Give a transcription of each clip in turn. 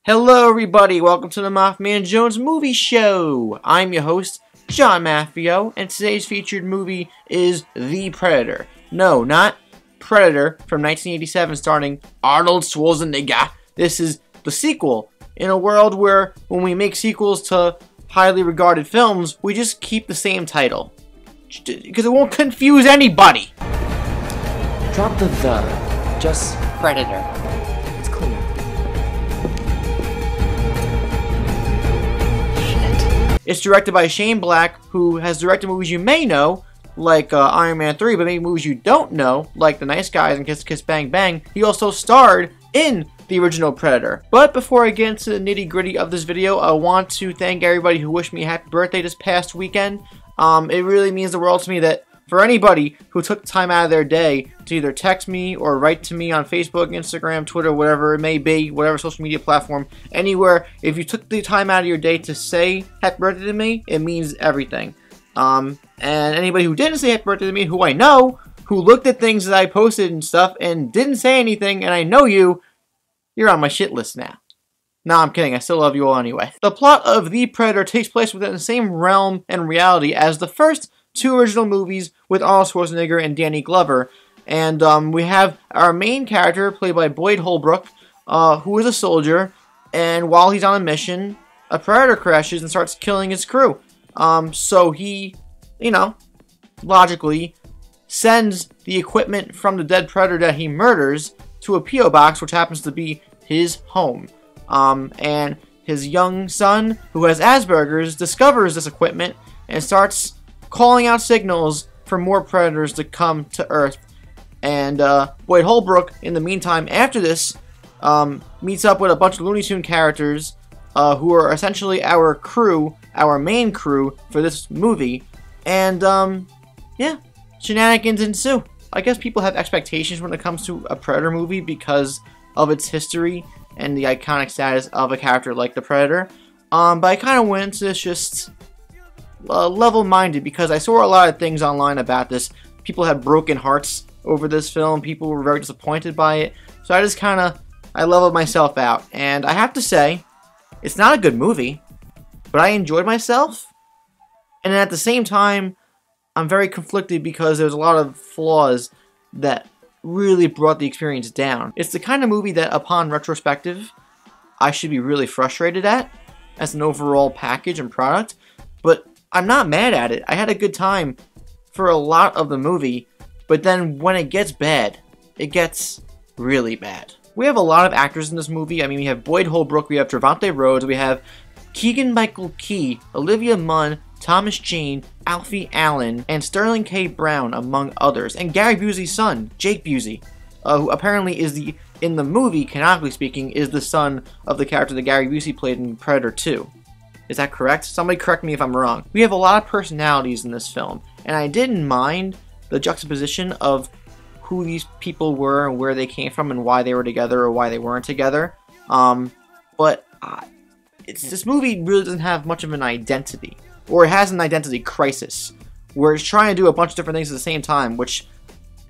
Hello everybody, welcome to the MaffmanJones movie show. I'm your host, John Maffio, and today's featured movie is The Predator. No, not Predator from 1987 starring Arnold Schwarzenegger. This is the sequel, in a world where when we make sequels to highly regarded films, we just keep the same title. Because it won't confuse anybody. Drop the just Predator. It's clean. It's directed by Shane Black, who has directed movies you may know, like Iron Man 3, but maybe movies you don't know, like The Nice Guys and Kiss Kiss Bang Bang. He also starred in the original Predator. But before I get into the nitty gritty of this video, I want to thank everybody who wished me a happy birthday this past weekend. It really means the world to me that for anybody who took time out of their day to either text me or write to me on Facebook, Instagram, Twitter, whatever it may be, whatever social media platform, anywhere, if you took the time out of your day to say happy birthday to me, it means everything. And anybody who didn't say happy birthday to me, who I know, who looked at things that I posted and stuff and didn't say anything, and I know you're on my shit list now. No, I'm kidding. I still love you all anyway. The plot of The Predator takes place within the same realm and reality as the first two original movies with Arnold Schwarzenegger and Danny Glover. And we have our main character, played by Boyd Holbrook, who is a soldier, and while he's on a mission, a predator crashes and starts killing his crew. So he, logically sends the equipment from the dead predator that he murders to a P.O. box, which happens to be his home. And his young son, who has Asperger's, discovers this equipment and starts calling out signals for more predators to come to Earth. And Boyd Holbrook, in the meantime, after this, meets up with a bunch of Looney Tunes characters who are essentially our crew, our main crew for this movie. And, yeah, shenanigans ensue. I guess people have expectations when it comes to a Predator movie because of its history and the iconic status of a character like the Predator. But I kind of went into this just level-minded because I saw a lot of things online about this. People had broken hearts over this film. People were very disappointed by it. So I just I leveled myself out. And I have to say, it's not a good movie, but I enjoyed myself. And at the same time, I'm very conflicted because there's a lot of flaws that really brought the experience down. It's the kind of movie that, upon retrospective, I should be really frustrated at as an overall package and product, but I'm not mad at it. I had a good time for a lot of the movie, but then when it gets bad, it gets really bad. We have a lot of actors in this movie. I mean, we have Boyd Holbrook, we have Trevante Rhodes, we have Keegan-Michael Key, Olivia Munn, Thomas Jane, Alfie Allen, and Sterling K. Brown, among others. And Gary Busey's son, Jake Busey, who apparently is in the movie, canonically speaking, is the son of the character that Gary Busey played in Predator 2. Is that correct? Somebody correct me if I'm wrong. We have a lot of personalities in this film, and I didn't mind the juxtaposition of who these people were and where they came from and why they were together or why they weren't together. But this movie really doesn't have much of an identity. Or it has an identity crisis, where it's trying to do a bunch of different things at the same time, which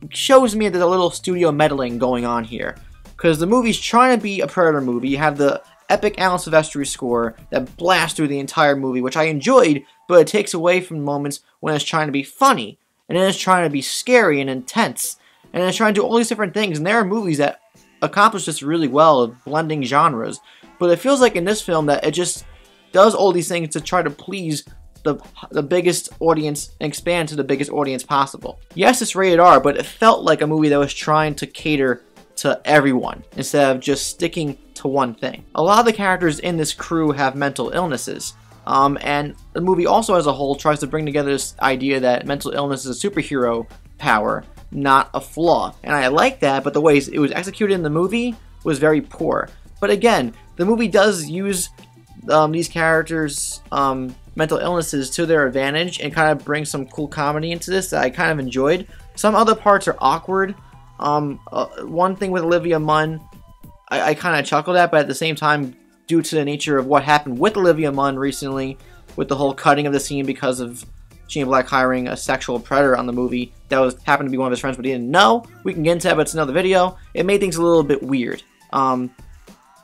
shows me there's a little studio meddling going on here. Because the movie's trying to be a Predator movie. You have the epic Alan Silvestri score that blasts through the entire movie, which I enjoyed, but it takes away from moments when it's trying to be funny, and then it's trying to be scary and intense, and then it's trying to do all these different things, and there are movies that accomplish this really well of blending genres, but it feels like in this film that it just does all these things to try to please the biggest audience and expand to the biggest audience possible. Yes, it's rated R, but it felt like a movie that was trying to cater to everyone instead of just sticking to one thing. A lot of the characters in this crew have mental illnesses, and the movie also as a whole tries to bring together this idea that mental illness is a superhero power, not a flaw. And I like that, but the way it was executed in the movie was very poor. But again, the movie does use these characters' mental illnesses to their advantage and kind of bring some cool comedy into this that I kind of enjoyed. Some other parts are awkward. One thing with Olivia Munn, I kind of chuckled at, but at the same time, due to the nature of what happened with Olivia Munn recently, with the whole cutting of the scene because of Shane Black hiring a sexual predator on the movie that happened to be one of his friends, but he didn't know. We can get into that, but it's another video. It made things a little bit weird.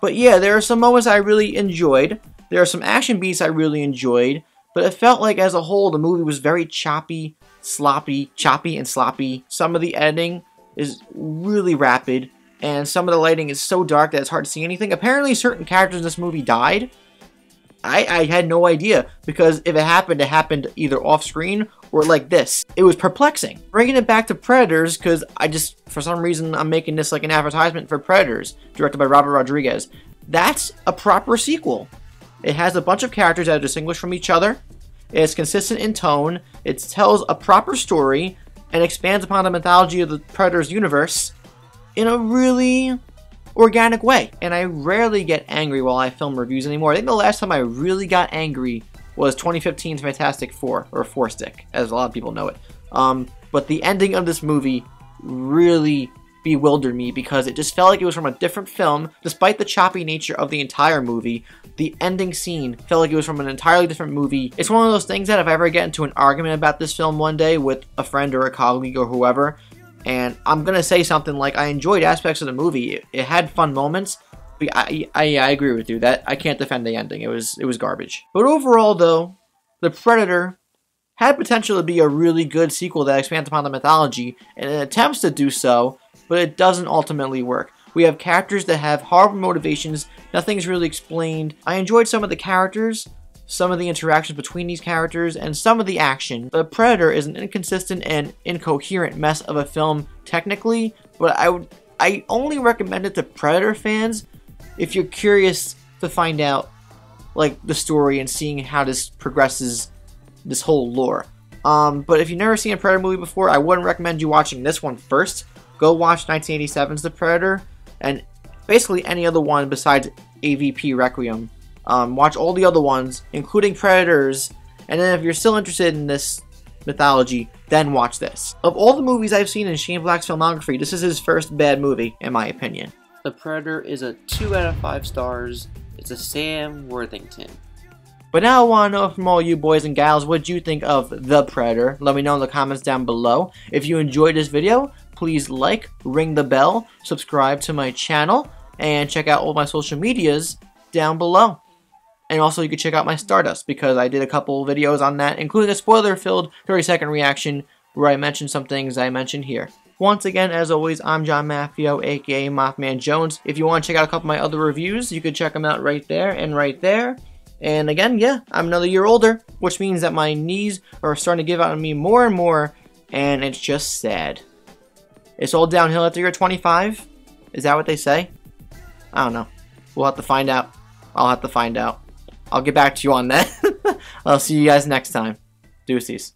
But yeah, there are some moments I really enjoyed. There are some action beats I really enjoyed. But it felt like as a whole, the movie was very choppy and sloppy. Some of the editing is really rapid. And some of the lighting is so dark that it's hard to see anything. Apparently, certain characters in this movie died. I had no idea, because if it happened either off-screen or like this. It was perplexing. Bringing it back to Predators, because for some reason, I'm making this like an advertisement for Predators, directed by Robert Rodriguez. That's a proper sequel. It has a bunch of characters that are distinguished from each other. It's consistent in tone. It tells a proper story and expands upon the mythology of the Predators universe in a really organic way. And I rarely get angry while I film reviews anymore. I think the last time I really got angry was 2015's Fantastic Four, or Four Stick, as a lot of people know it. But the ending of this movie really bewildered me, because it just felt like it was from a different film. Despite the choppy nature of the entire movie, the ending scene felt like it was from an entirely different movie. It's one of those things that if I ever get into an argument about this film one day with a friend or a colleague or whoever, and I'm gonna say something like, I enjoyed aspects of the movie, it had fun moments, but I agree with you that I can't defend the ending. It was garbage. But overall though, The Predator had potential to be a really good sequel that expands upon the mythology, and it attempts to do so, but it doesn't ultimately work. We have characters that have horrible motivations, nothing's really explained. I enjoyed some of the characters, some of the interactions between these characters, and some of the action. But Predator is an inconsistent and incoherent mess of a film technically, but I only recommend it to Predator fans if you're curious to find out like the story and seeing how this progresses, this whole lore. But if you've never seen a Predator movie before, I wouldn't recommend you watching this one first. Go watch 1987's The Predator, and basically any other one besides AVP Requiem. Watch all the other ones, including Predators, and then if you're still interested in this mythology, then watch this. Of all the movies I've seen in Shane Black's filmography, this is his first bad movie, in my opinion. The Predator is a 2 out of 5 stars. It's a Sam Worthington. But now I want to know from all you boys and gals, what you think of The Predator. Let me know in the comments down below. If you enjoyed this video, please like, ring the bell, subscribe to my channel, and check out all my social medias down below. And also you can check out my Stardust, because I did a couple videos on that, including a spoiler-filled 30-second reaction where I mentioned some things I mentioned here. Once again, as always, I'm John Maffio, aka MaffmanJones. If you want to check out a couple of my other reviews, you can check them out right there and right there. And again, yeah, I'm another year older, which means that my knees are starting to give out on me more and more, and it's just sad. It's all downhill after you're 25? Is that what they say? I don't know. We'll have to find out. I'll have to find out. I'll get back to you on that. I'll see you guys next time. Deuces.